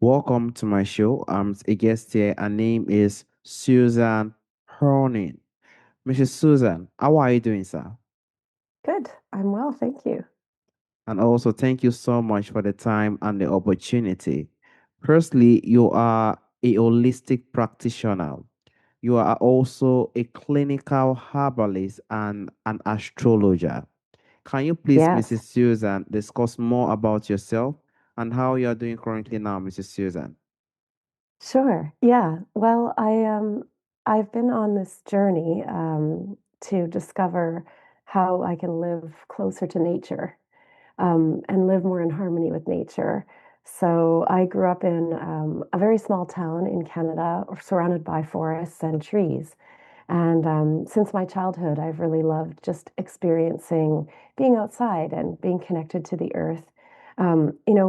Welcome to my show. I'm a guest here. Her name is Susan Horning. Mrs. Susan, how are you doing, sir? Good. I'm well, thank you. And also, thank you so much for the time and the opportunity. Firstly, you are a holistic practitioner. You are also a clinical herbalist and an astrologer. Can you please, Yes, Mrs. Susan, discuss more about yourself and how you are doing currently now, Mrs. Susan? sure. Yeah. Well, I've been on this journey to discover how I can live closer to nature and live more in harmony with nature. So I grew up in a very small town in Canada, surrounded by forests and trees. And since my childhood, I've really loved just experiencing being outside and being connected to the earth.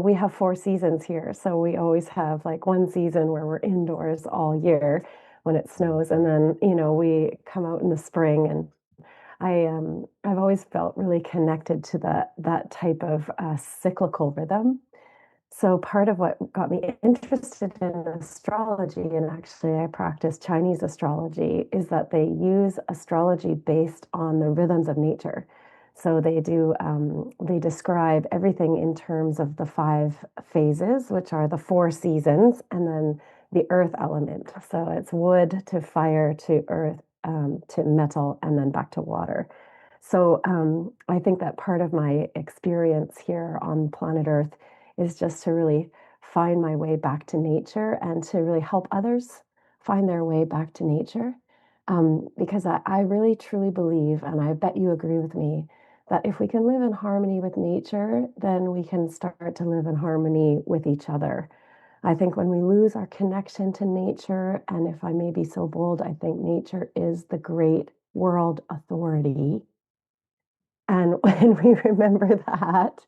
We have 4 seasons here. So we always have like one season where we're indoors all year when it snows. And then, we come out in the spring. And I've always felt really connected to that type of cyclical rhythm. So part of what got me interested in astrology, and actually I practice Chinese astrology, is that they use astrology based on the rhythms of nature. So they describe everything in terms of the 5 phases, which are the 4 seasons, and then the earth element. So it's wood to fire to earth to metal, and then back to water. So I think that part of my experience here on planet Earth is just to really find my way back to nature and to really help others find their way back to nature. Because I really truly believe, and I bet you agree with me, that if we can live in harmony with nature, then we can start to live in harmony with each other. I think when we lose our connection to nature, and if I may be so bold, I think nature is the great world authority. And when we remember that,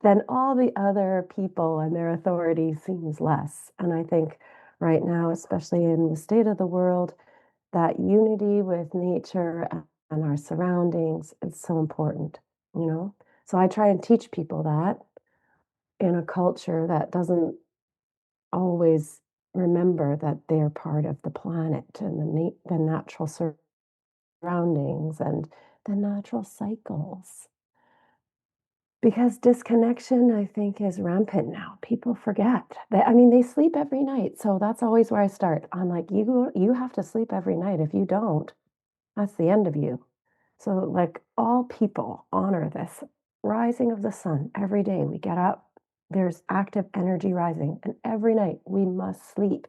then all the other people and their authority seems less. And I think right now, especially in the state of the world, that unity with nature and our surroundings is so important, you know? So I try and teach people that in a culture that doesn't always remember that they're part of the planet and the natural surroundings and the natural cycles. Because disconnection, I think, is rampant now. People forget. They sleep every night, so that's always where I start. I'm like, you have to sleep every night. If you don't, that's the end of you. So, like, all people honor this rising of the sun every day. We get up, there's active energy rising, and every night we must sleep.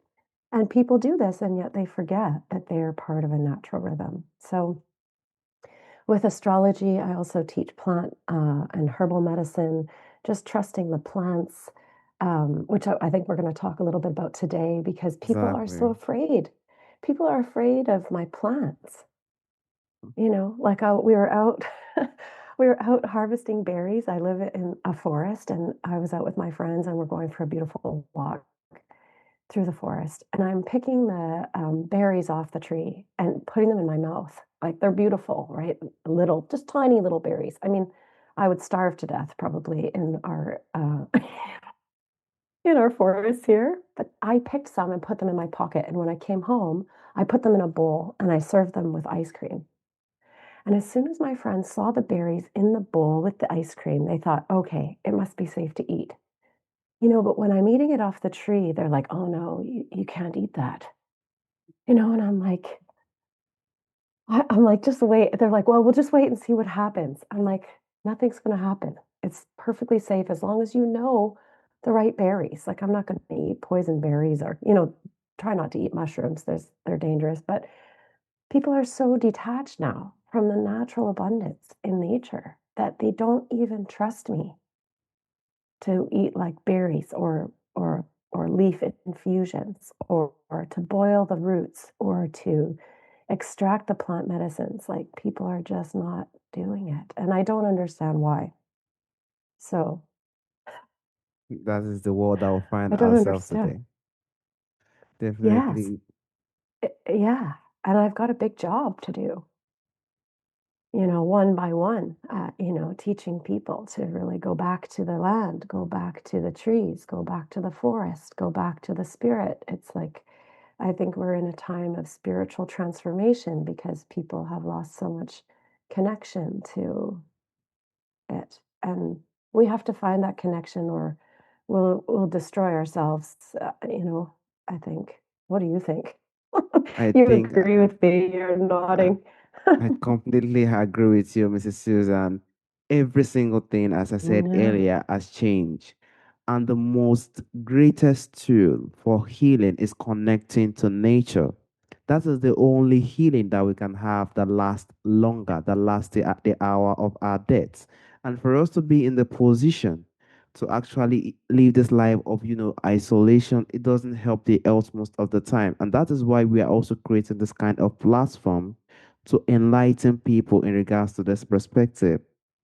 And people do this, and yet they forget that they are part of a natural rhythm. So, with astrology, I also teach plant and herbal medicine, just trusting the plants, which I think we're going to talk a little bit about today because people are so Exactly. afraid. People are afraid of my plants. Like we were out, we were out harvesting berries. I live in a forest, and I was out with my friends, and we're going for a beautiful walk through the forest, and I'm picking the berries off the tree and putting them in my mouth. Like they're beautiful, right? Little, just tiny little berries. I mean, I would starve to death probably in our in our forest here, but I picked some and put them in my pocket. And when I came home, I put them in a bowl and I served them with ice cream. And as soon as my friends saw the berries in the bowl with the ice cream, they thought, okay, it must be safe to eat. But when I'm eating it off the tree, they're like, oh no, you can't eat that. And I'm like, just wait. They're like, well, we'll just wait and see what happens. I'm like, nothing's going to happen. It's perfectly safe as long as you know the right berries. Like, I'm not going to eat poison berries or, try not to eat mushrooms. They're dangerous. But people are so detached now from the natural abundance in nature that they don't even trust me to eat like berries or leaf infusions or to boil the roots or to extract the plant medicines. Like people are just not doing it. And I don't understand why. So That is the world that we find I don't ourselves understand. today. Yes. Definitely. Yeah. And I've got a big job to do. one by one, teaching people to really go back to the land, go back to the trees, go back to the forest, go back to the spirit. It's like, I think we're in a time of spiritual transformation because people have lost so much connection to it. And we have to find that connection or we'll destroy ourselves, I think. What do you think? I You think agree with me, you're nodding. I completely agree with you, Mrs. Susan. Every single thing, as I said Yeah. earlier, has changed. And the most greatest tool for healing is connecting to nature. That is the only healing that we can have that lasts longer, that lasts the hour of our deaths. And for us to be in the position to actually live this life of, isolation, it doesn't help the health most of the time. And that is why we are also creating this kind of platform to enlighten people in regards to this perspective,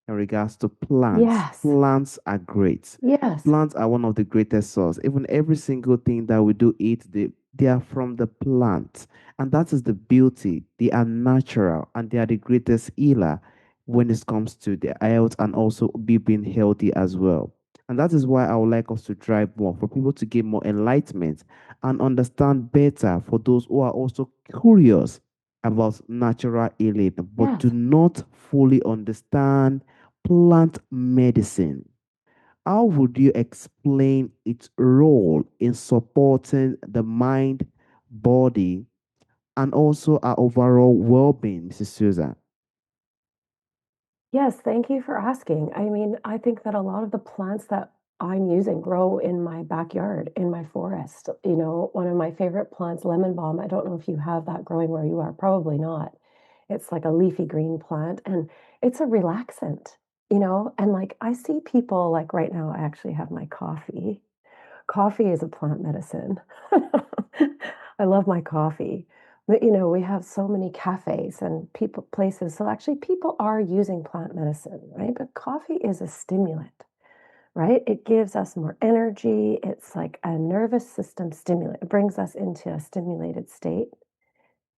in regards to plants. Yes. Plants are great. Yes. Plants are one of the greatest source. Even every single thing that we do eat, they are from the plant. And that is the beauty. They are natural and they are the greatest healer when it comes to their health and also being healthy as well. And that is why I would like us to drive more for people to get more enlightenment and understand better for those who are also curious about natural healing but do Yes. not fully understand plant medicine. How would you explain its role in supporting the mind, body, and also our overall well being, Mrs. Susan? Yes, thank you for asking. I mean, I think that a lot of the plants that I'm using grow in my backyard, in my forest. One of my favorite plants, lemon balm. I don't know if you have that growing where you are, probably not. It's like a leafy green plant and it's a relaxant, and like I see people like right now, I actually have my coffee. Coffee is a plant medicine. I love my coffee. But we have so many cafes and people places. So actually people are using plant medicine, right? But coffee is a stimulant, right? It gives us more energy. It's like a nervous system stimulant. It brings us into a stimulated state.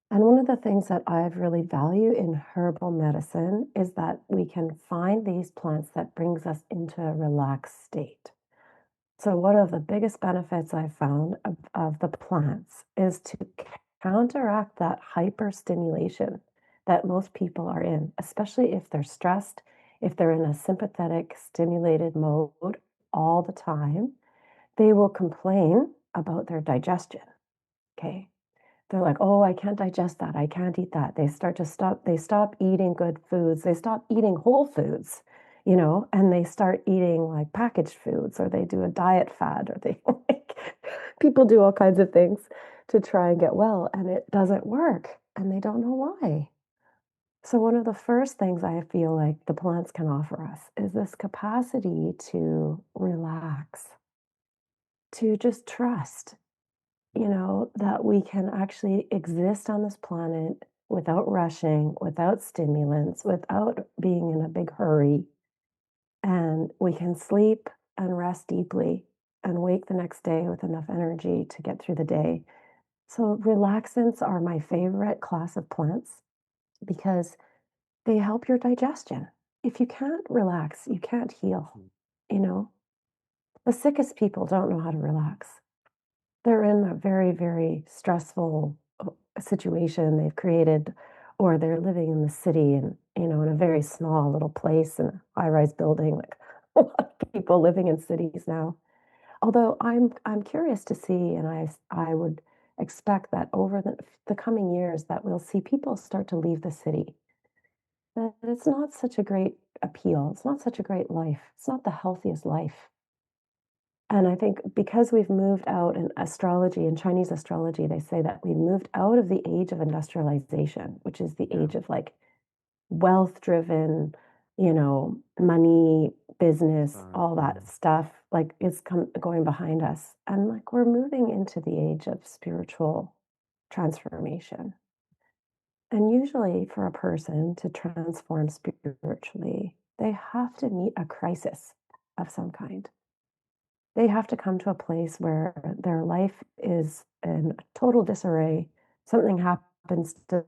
And one of the things that I've really value in herbal medicine is that we can find these plants that brings us into a relaxed state. So one of the biggest benefits I've found of the plants is to counteract that hyperstimulation that most people are in, especially if they're stressed, if they're in a sympathetic, stimulated mode all the time, they will complain about their digestion. Okay. They're like, "Oh, I can't digest that. I can't eat that." They stop eating good foods. They stop eating whole foods, and they start eating like packaged foods or they do a diet fad or they like people do all kinds of things to try and get well and it doesn't work and they don't know why. So one of the first things I feel like the plants can offer us is this capacity to relax, to just trust that we can actually exist on this planet without rushing, without stimulants, without being in a big hurry. And we can sleep and rest deeply and wake the next day with enough energy to get through the day. So, relaxants are my favorite class of plants because they help your digestion. If you can't relax, you can't heal. You know, the sickest people don't know how to relax. They're in a very, very stressful situation they've created, or they're living in the city and, in a very small little place in a high-rise building, like a lot of people living in cities now. Although I'm curious to see, and I would expect that over the coming years that we'll see people start to leave the city. That it's not such a great appeal. It's not such a great life. It's not the healthiest life. And I think because we've moved out in astrology, in Chinese astrology, they say that we moved out of the age of industrialization, which is the Yeah. age of like wealth driven, money, business, all that Yeah. stuff, like it's going behind us. And like we're moving into the age of spiritual transformation. And usually for a person to transform spiritually, they have to meet a crisis of some kind. They have to come to a place where their life is in total disarray. Something happens to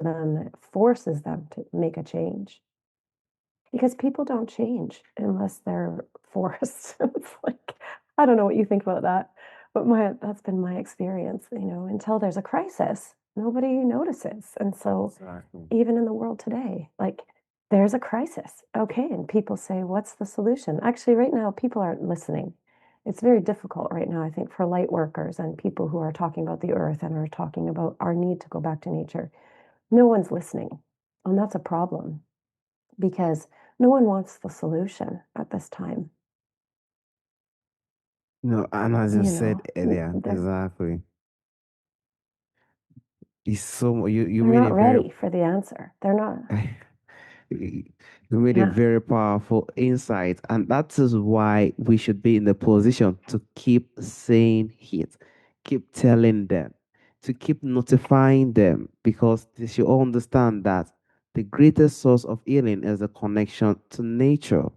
them that forces them to make a change. Because people don't change unless they're forced. It's like, I don't know what you think about that, but that's been my experience, until there's a crisis, nobody notices. And so Exactly. even in the world today, like there's a crisis. Okay. And people say, what's the solution? Actually, right now, people aren't listening. It's very difficult right now, I think, for light workers and people who are talking about the earth and are talking about our need to go back to nature. No one's listening. And that's a problem because no one wants the solution at this time. No, and as you You said know, earlier, they're exactly. It's so you they're made a not very ready for the answer. They're not. you made a Yeah. very powerful insight, and that is why we should be in the position to keep saying it, keep telling them, to keep notifying them, because they should all understand that the greatest source of healing is a connection to nature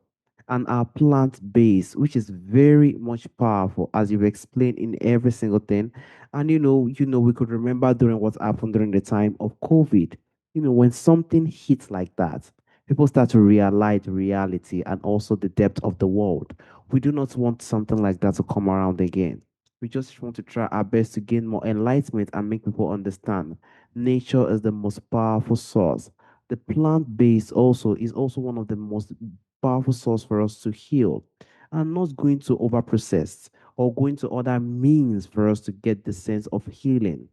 and our plant base, which is very much powerful, as you've explained in every single thing. And we could remember during what happened during the time of COVID. When something hits like that, people start to realize reality and also the depth of the world. We do not want something like that to come around again. We just want to try our best to gain more enlightenment and make people understand nature is the most powerful source. The plant base also is also one of the most powerful source for us to heal, and not going to over process or going to other means for us to get the sense of healing.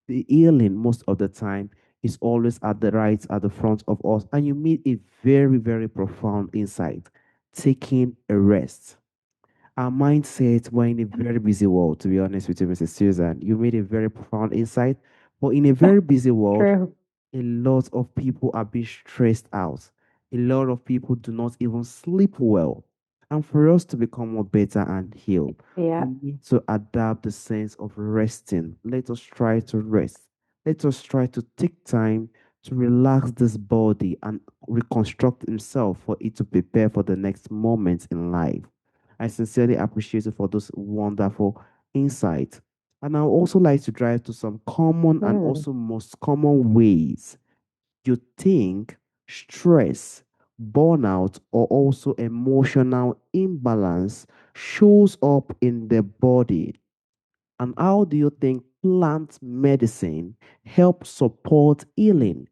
The healing most of the time is always at the right at the front of us. And you made a very, very profound insight. Taking a rest. Our mindset, we're in a very busy world, to be honest with you, Mrs. Susan. You made a very profound insight. But in a very busy world, True. a lot of people are being stressed out. A lot of people do not even sleep well. And for us to become more better and heal, Yeah. we need to adapt the sense of resting. Let us try to rest. Let us try to take time to relax this body and reconstruct himself for it to prepare for the next moment in life. I sincerely appreciate you for those wonderful insights. And I would also like to drive to some common and Mm. also most common ways you think stress, burnout, or also emotional imbalance shows up in the body. And how do you think plant medicine helps support healing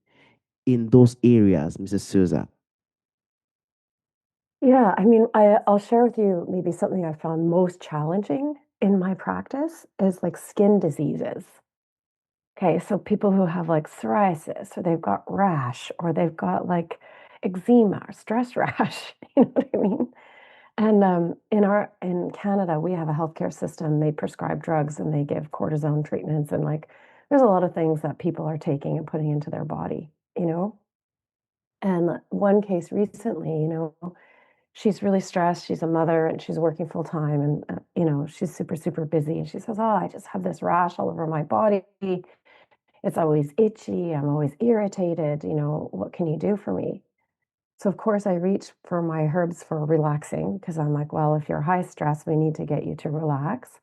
in those areas, Mrs. Souza? Yeah. I mean, I'll share with you maybe something I found most challenging in my practice is like skin diseases. Okay. So people who have like psoriasis or they've got rash or they've got like eczema or stress rash, you know what I mean? And in Canada, we have a healthcare system. They prescribe drugs and they give cortisone treatments and like there's a lot of things that people are taking and putting into their body, you know? And one case recently, she's really stressed. She's a mother and she's working full time and she's super super busy and she says, "Oh, I just have this rash all over my body. It's always itchy. I'm always irritated. What can you do for me?" So, of course, I reach for my herbs for relaxing because I'm like, well, if you're high stress, we need to get you to relax.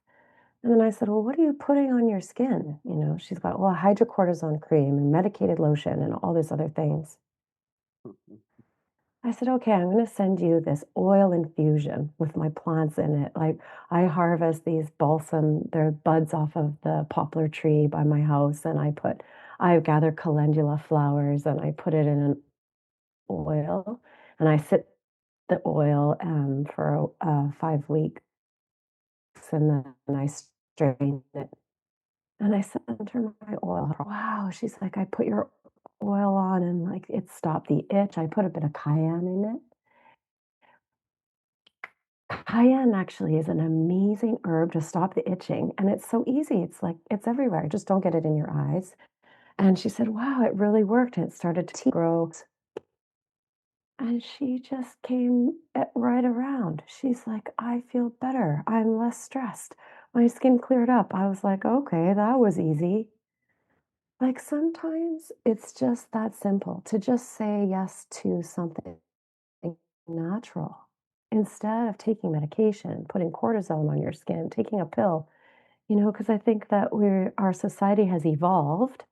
And then I said, well, what are you putting on your skin? She's got, well, hydrocortisone cream and medicated lotion and all these other things. I said, okay, I'm going to send you this oil infusion with my plants in it. Like, I harvest these balsam, they're buds off of the poplar tree by my house, and I gather calendula flowers and I put it in an oil and I sit the oil for 5 weeks and then I strain it and I sent her my oil. Wow, she's like, I put your oil on and like it stopped the itch. I put a bit of cayenne in it. Cayenne actually is an amazing herb to stop the itching and it's so easy. It's like it's everywhere. Just don't get it in your eyes. And she said, wow, it really worked. And it started to grow. And she just came right around. She's like, I feel better. I'm less stressed. My skin cleared up. I was like, okay, that was easy. Like sometimes it's just that simple to just say yes to something natural instead of taking medication, putting cortisone on your skin, taking a pill, because I think that our society has evolved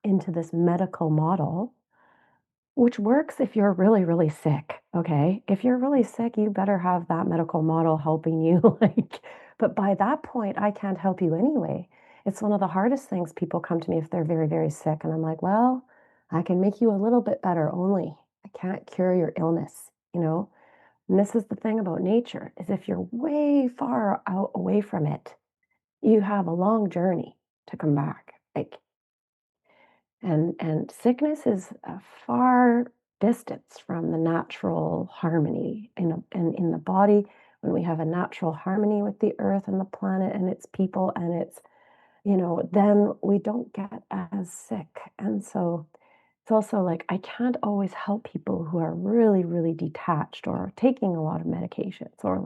into this medical model, which works if you're really, really sick, okay? If you're really sick, you better have that medical model helping you, like, but by that point, I can't help you anyway. It's one of the hardest things people come to me if they're very, very sick, and I'm like, well, I can make you a little bit better only. I can't cure your illness, you know? And this is the thing about nature, is if you're way far out away from it, you have a long journey to come back. Like, and sickness is a far distance from the natural harmony in the body. When we have a natural harmony with the earth and the planet and its people and its, then we don't get as sick. And so it's also like I can't always help people who are really, really detached or taking a lot of medications or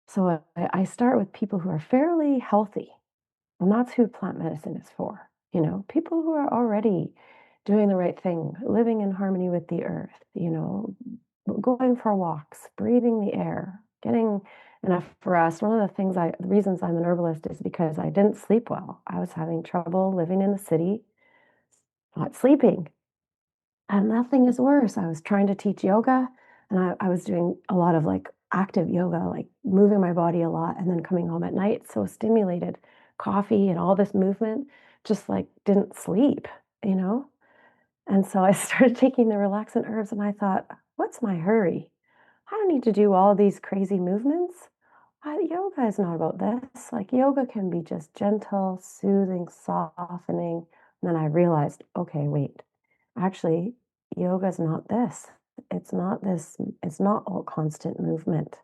so I start with people who are fairly healthy, and that's who plant medicine is for. People who are already doing the right thing, living in harmony with the earth, going for walks, breathing the air, getting enough rest. One of the reasons I'm an herbalist is because I didn't sleep well. I was having trouble living in the city, not sleeping. And nothing is worse. I was trying to teach yoga and I was doing a lot of like active yoga, like moving my body a lot and then coming home at night, so stimulated, coffee and all this movement, just like didn't sleep, you know? And so I started taking the relaxant herbs and I thought, what's my hurry? I don't need to do all these crazy movements. Yoga is not about this. Like yoga can be just gentle, soothing, softening. And then I realized, okay, wait, actually, yoga is not this. It's not this, it's not all constant movement.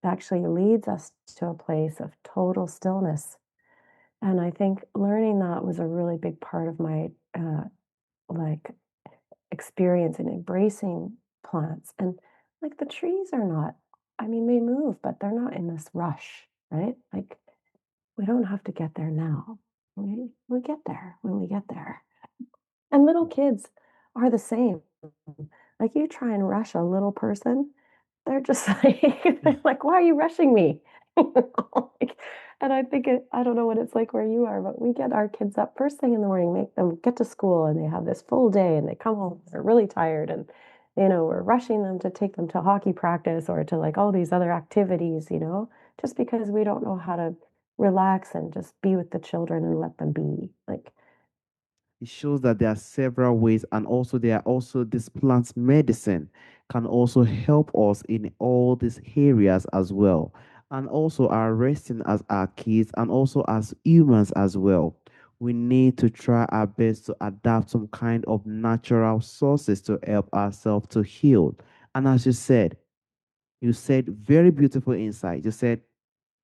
It actually leads us to a place of total stillness. And I think learning that was a really big part of my like experience in embracing plants. And like the trees are not, I mean, they move, but they're not in this rush, right? Like we don't have to get there now. We get there when we get there. And little kids are the same. Like, you try and rush a little person, they're just like they're like, "Why are you rushing me?" Like, and I don't know what it's like where you are, but we get our kids up first thing in the morning, make them get to school, and they have this full day, and they come home, they're really tired, and, we're rushing them to take them to hockey practice or to, like, all these other activities, just because we don't know how to relax and just be with the children and let them be, like. It shows that there are several ways, and also there are also this plant medicine can also help us in all these areas as well. And also our resting as our kids and also as humans as well. We need to try our best to adapt some kind of natural sources to help ourselves to heal. And as you said very beautiful insight. You said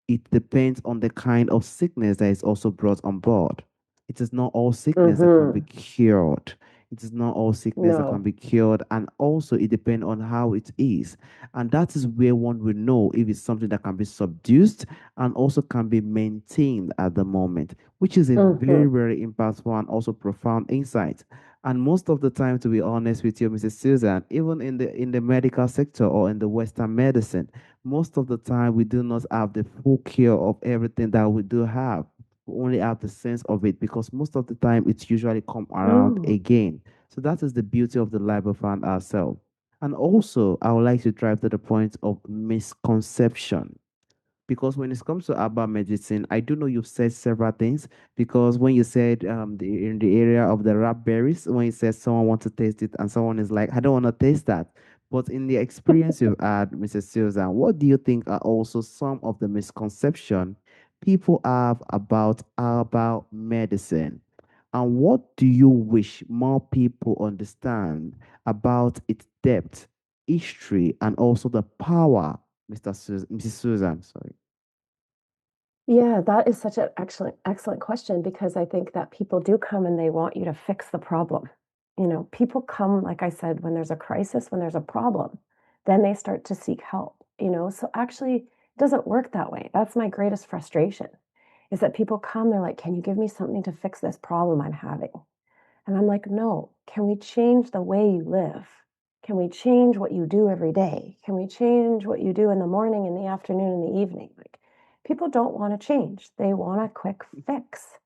it depends on the kind of sickness that is also brought on board. It is not all sickness that can be Mhm. cured. It is not all sickness that can No. be cured. And also, it depends on how it is. And that is where one will know if it's something that can be subdued and also can be maintained at the moment, which is a very, Mhm. very impactful and also profound insight. And most of the time, to be honest with you, Mrs. Susan, even in the medical sector or in the Western medicine, most of the time we do not have the full cure of everything that we do have. We only have the sense of it because most of the time it's usually come around Mm. again. So that is the beauty of the life we find ourselves. And also, I would like to drive to the point of misconception. Because when it comes to herbal medicine, I do know you've said several things. Because when you said in the area of the raspberries, when you said someone wants to taste it and someone is like, I don't want to taste that. But in the experience you've had, Mrs. Susan, what do you think are also some of the misconception people have about herbal medicine? And what do you wish more people understand about its depth, history, and also the power, Mrs. Susan? Sorry. Yeah, that is such an excellent, excellent question because I think that people do come and they want you to fix the problem. People come, like I said, when there's a crisis, when there's a problem, then they start to seek help. So actually, it doesn't work that way. That's my greatest frustration is that people come, they're like, can you give me something to fix this problem I'm having? And I'm like, no, can we change the way you live? Can we change what you do every day? Can we change what you do in the morning, in the afternoon, in the evening? Like, people don't want to change. They want a quick fix.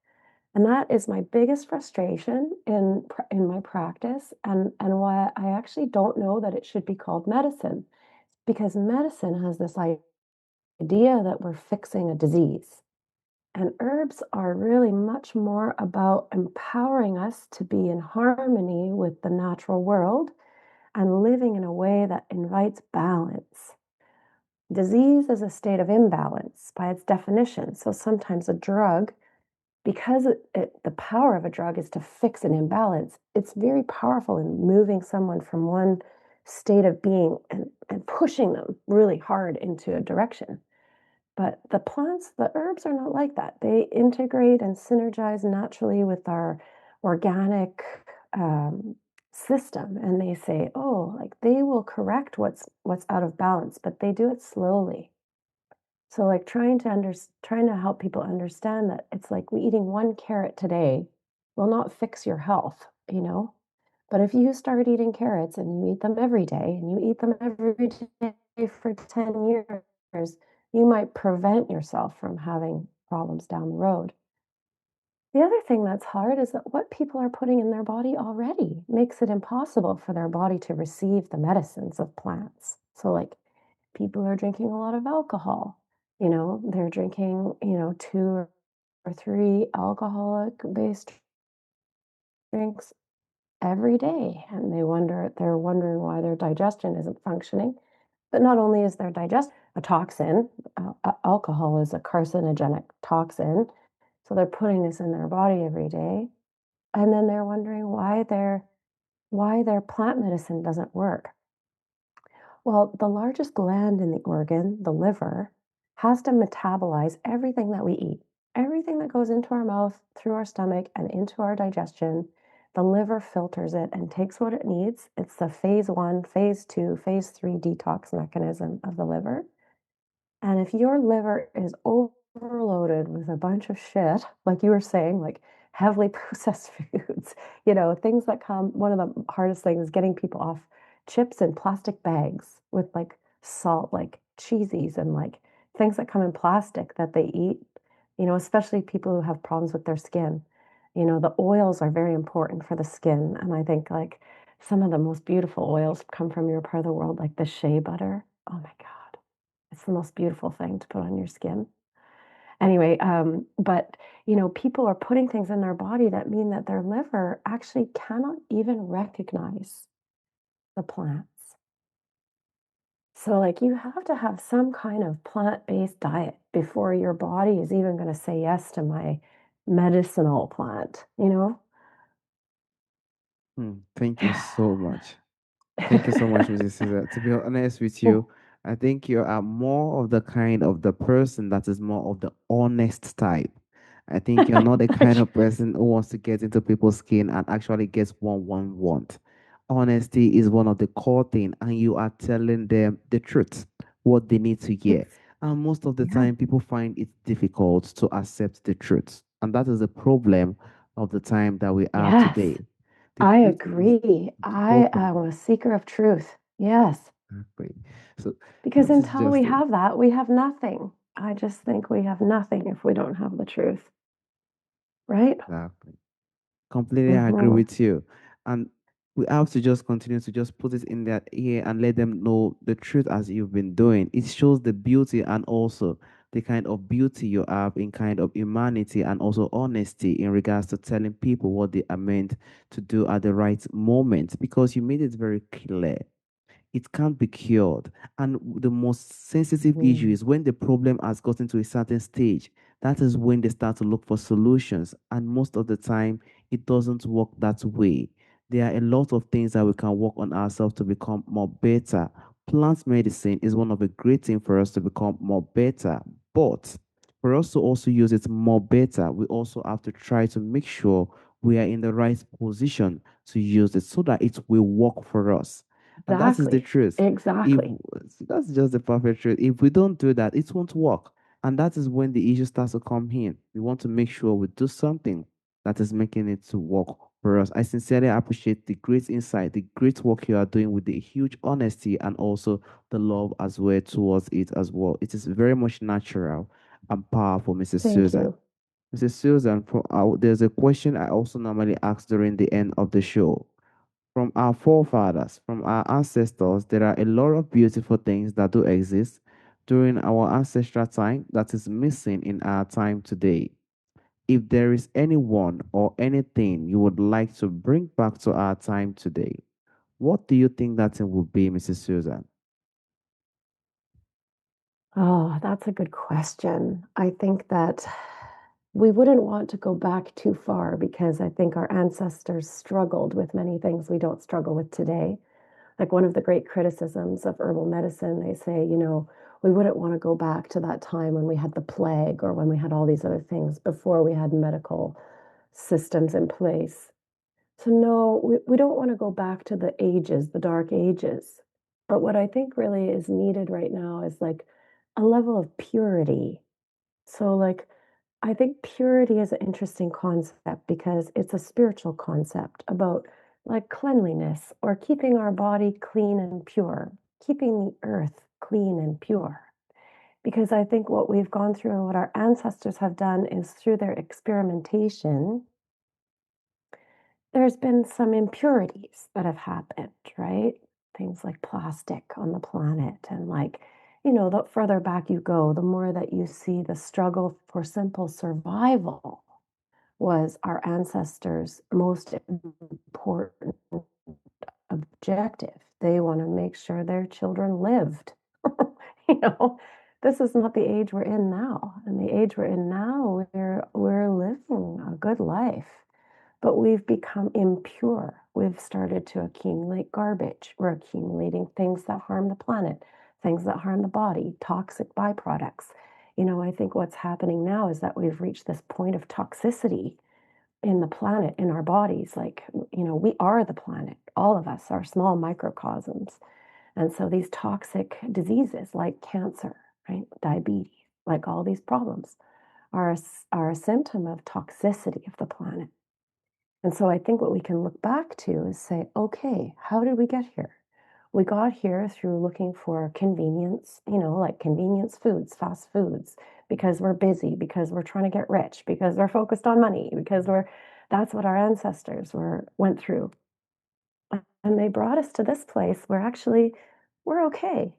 And that is my biggest frustration in my practice, and why I actually don't know that it should be called medicine, because medicine has this idea that we're fixing a disease. And herbs are really much more about empowering us to be in harmony with the natural world and living in a way that invites balance. Disease is a state of imbalance by its definition. So sometimes a drug, because the power of a drug is to fix an imbalance, it's very powerful in moving someone from one state of being and pushing them really hard into a direction. But the plants, the herbs are not like that. They integrate and synergize naturally with our organic um, system, and they say, "Oh, like they will correct what's out of balance," but they do it slowly. So, like trying to help people understand that it's like we eating one carrot today will not fix your health, you know. But if you start eating carrots and you eat them every day and you eat them every day for 10 years, you might prevent yourself from having problems down the road. The other thing that's hard is that what people are putting in their body already makes it impossible for their body to receive the medicines of plants. So, like, people are drinking a lot of alcohol. They're drinking, two or three alcoholic based drinks every day, and they're wondering why their digestion isn't functioning. But not only is their digest a toxin, alcohol is a carcinogenic toxin, so they're putting this in their body every day, and then they're wondering why their plant medicine doesn't work. Well, the largest gland in the organ, the liver, has to metabolize everything that we eat. Everything that goes into our mouth, through our stomach, and into our digestion, the liver filters it and takes what it needs. It's the phase one, phase two, phase three detox mechanism of the liver. And if your liver is overloaded with a bunch of shit, like you were saying, like heavily processed foods, things that come, one of the hardest things is getting people off chips and plastic bags with like salt, like cheesies and like things that come in plastic that they eat, especially people who have problems with their skin. The oils are very important for the skin. And I think like some of the most beautiful oils come from your part of the world, like the shea butter. Oh my God. It's the most beautiful thing to put on your skin. Anyway, but people are putting things in their body that mean that their liver actually cannot even recognize the plants. So, like, you have to have some kind of plant-based diet before your body is even going to say yes to my medicinal plant? Thank you so much. Thank you so much, Mrs. Caesar. To be honest with Mm, you, I think you are more of the kind of the person that is more of the honest type. I think you're not the kind of person who wants to get into people's skin and actually gets one want. Honesty is one of the core thing, and you are telling them the truth, what they need to hear. It's And most of the yeah. time, people find it difficult to accept the truth, and that is the problem of the time that we are Yes, today. The I truth is agree. the I problem. am a seeker of truth. Yes. Exactly. So Because that is until we just it. have that, we have nothing. I just think we have nothing if we don't have the truth, right? Exactly. Completely agree Hmm. with you. And we have to just continue to just put it in their ear and let them know the truth as you've been doing. It shows the beauty and also the kind of beauty you have in kind of humanity and also honesty in regards to telling people what they are meant to do at the right moment because you made it very clear. It can't be cured. And the most sensitive issue Hmm. is when the problem has gotten to a certain stage. That is when they start to look for solutions. And most of the time, it doesn't work that way. There are a lot of things that we can work on ourselves to become more better. Plant medicine is one of the great things for us to become more better. But for us to also use it more better, we also have to try to make sure we are in the right position to use it so that it will work for us. And that is the Exactly. truth. If Exactly. that's just the perfect truth. If we don't do that, it won't work. And that is when the issue starts to come in. We want to make sure we do something that is making it to work for us. I sincerely appreciate the great insight, the great work you are doing with the huge honesty and also the love as well towards it as well. It is very much natural and powerful, Mrs. Thank Souza. you. Mrs. Susan, there's a question I also normally ask during the end of the show. From our forefathers, from our ancestors, there are a lot of beautiful things that do exist during our ancestral time that is missing in our time today. If there is anyone or anything you would like to bring back to our time today, what do you think that it would be, Mrs. Susan? Oh, that's a good question. I think that we wouldn't want to go back too far because I think our ancestors struggled with many things we don't struggle with today. Like one of the great criticisms of herbal medicine, they say, we wouldn't want to go back to that time when we had the plague or when we had all these other things before we had medical systems in place. So, no, we don't want to go back to the ages, the dark ages. But what I think really is needed right now is like a level of purity. So, like, I think purity is an interesting concept because it's a spiritual concept about like cleanliness or keeping our body clean and pure, keeping the earth clean and pure. Because I think what we've gone through and what our ancestors have done is through their experimentation, there's been some impurities that have happened, right? Things like plastic on the planet and like, the further back you go, the more that you see the struggle for simple survival was our ancestors' most important objective. They want to make sure their children lived. you know, this is not the age we're in now. And the age we're in now, we're living a good life, but we've become impure. We've started to accumulate garbage. We're accumulating things that harm the planet, things that harm the body, toxic byproducts. I think what's happening now is that we've reached this point of toxicity in the planet, in our bodies. Like, we are the planet. All of us are small microcosms. And so these toxic diseases like cancer, right, diabetes, like all these problems are a symptom of toxicity of the planet. And so I think what we can look back to is say, okay, how did we get here? We got here through looking for convenience, like convenience foods, fast foods, because we're busy, because we're trying to get rich, because we're focused on money, because that's what our ancestors went through. And they brought us to this place where actually we're okay.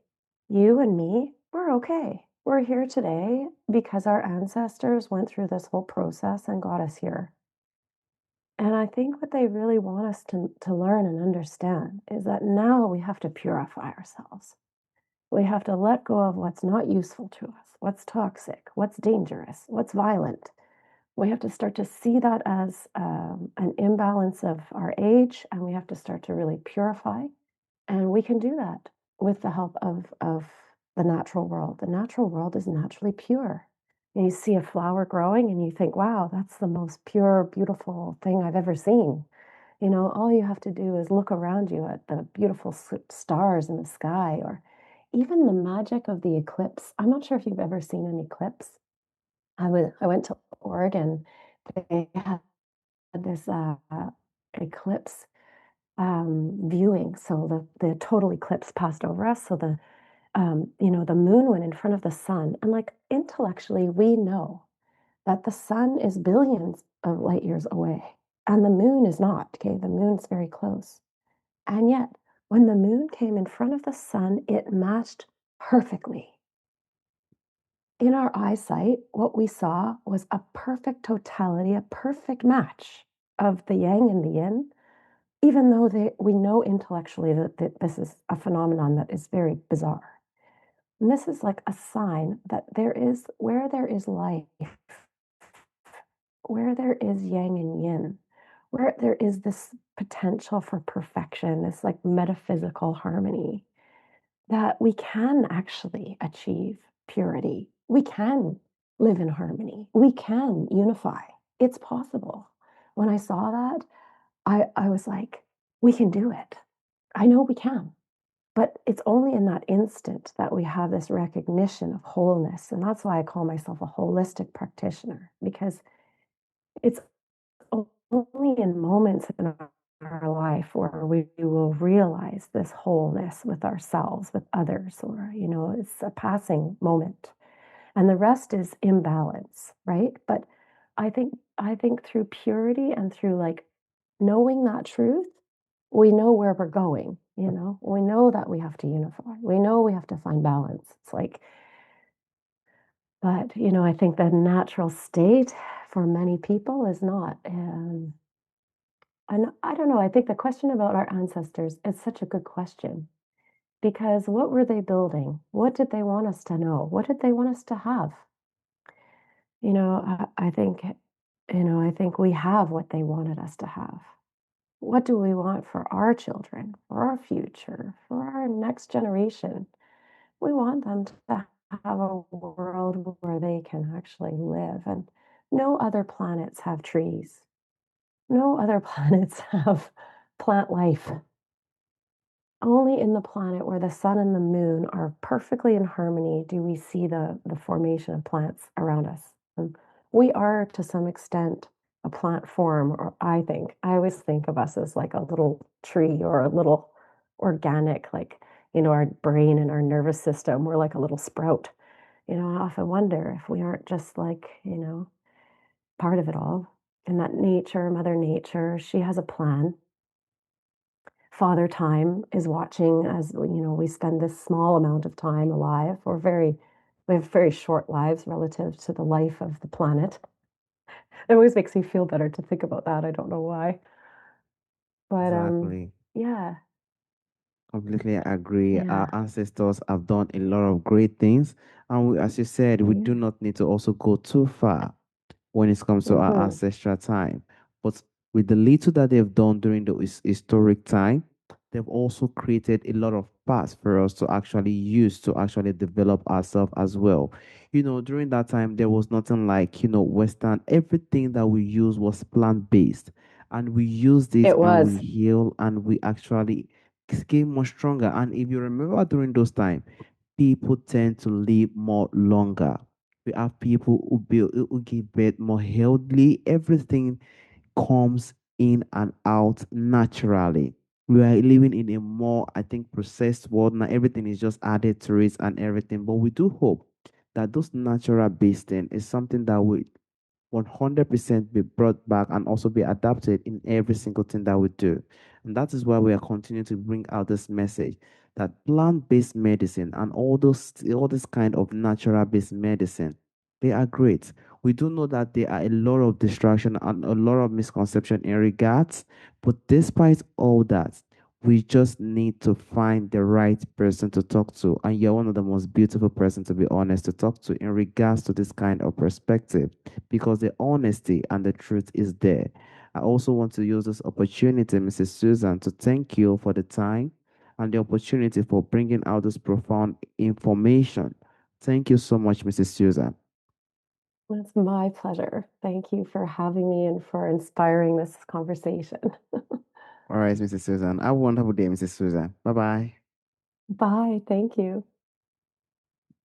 You and me, we're okay. We're here today because our ancestors went through this whole process and got us here. And I think what they really want us to learn and understand is that now we have to purify ourselves. We have to let go of what's not useful to us, what's toxic, what's dangerous, what's violent. We have to start to see that as an imbalance of our age, and we have to start to really purify. And we can do that with the help of the natural world. The natural world is naturally pure. And you see a flower growing and you think, wow, that's the most pure, beautiful thing I've ever seen. All you have to do is look around you at the beautiful stars in the sky or even the magic of the eclipse. I'm not sure if you've ever seen an eclipse. I went to Oregon. They had this eclipse viewing. So the total eclipse passed over us. So the moon went in front of the sun. And like intellectually, we know that the sun is billions of light years away and the moon is not. Okay. The moon's very close. And yet, when the moon came in front of the sun, it matched perfectly. In our eyesight, what we saw was a perfect totality, a perfect match of the yang and the yin, even though we know intellectually that this is a phenomenon that is very bizarre. And this is like a sign that where there is life, where there is yang and yin, where there is this potential for perfection, this like metaphysical harmony, that we can actually achieve purity. We can live in harmony. We can unify. It's possible. When I saw that, I was like, we can do it. I know we can. But it's only in that instant that we have this recognition of wholeness. And that's why I call myself a holistic practitioner, because it's only in moments in our life where we will realize this wholeness with ourselves, with others, or, it's a passing moment. And the rest is imbalance, right? But I think through purity and through, like, knowing that truth, we know where we're going, you know? We know that we have to unify. We know we have to find balance. It's like but, I think the natural state for many people is not, and I don't know, I think the question about our ancestors is such a good question because what were they building? What did they want us to know? What did they want us to have? I think we have what they wanted us to have. What do we want for our children, for our future, for our next generation? We want them to have a world where they can actually live. And no other planets have trees. No other planets have plant life. Only in the planet where the sun and the moon are perfectly in harmony do we see the formation of plants around us. And we are, to some extent, a plant form, or I always think of us as like a little tree or a little organic, like, our brain and our nervous system, we're like a little sprout. I often wonder if we aren't just like, part of it all. And that nature, Mother Nature, she has a plan. Father Time is watching as, we spend this small amount of time alive. We have very short lives relative to the life of the planet. It always makes me feel better to think about that. I don't know why. But Exactly. yeah, Completely agree. Our yeah. ancestors have done a lot of great things. And as you said, we do Yeah. not need to also go too far when it comes to our Hmm. ancestral time. But with the little that they've done during the historic time, they've also created a lot of paths for us to actually use to actually develop ourselves as well. During that time, there was nothing like, Western, everything that we use was plant-based. And we used it It and we was. heal and we actually became more stronger. And if you remember during those times, people tend to live more longer. We have people who give birth more healthily. Everything comes in and out naturally. We are living in a more, I think, processed world now. Everything is just added to it and everything. But we do hope that those natural based thing is something that we 100% be brought back and also be adapted in every single thing that we do. And that is why we are continuing to bring out this message that plant-based medicine and all this kind of natural-based medicine, they are great. We do know that there are a lot of distraction and a lot of misconception in regards, but despite all that, we just need to find the right person to talk to. And you're one of the most beautiful person, to be honest, to talk to in regards to this kind of perspective because the honesty and the truth is there. I also want to use this opportunity, Mrs. Susan, to thank you for the time and the opportunity for bringing out this profound information. Thank you so much, Mrs. Susan. It's my pleasure. Thank you for having me and for inspiring this conversation. All right, Mrs. Susan. Have a wonderful day, Mrs. Susan. Bye bye. Bye. Thank you.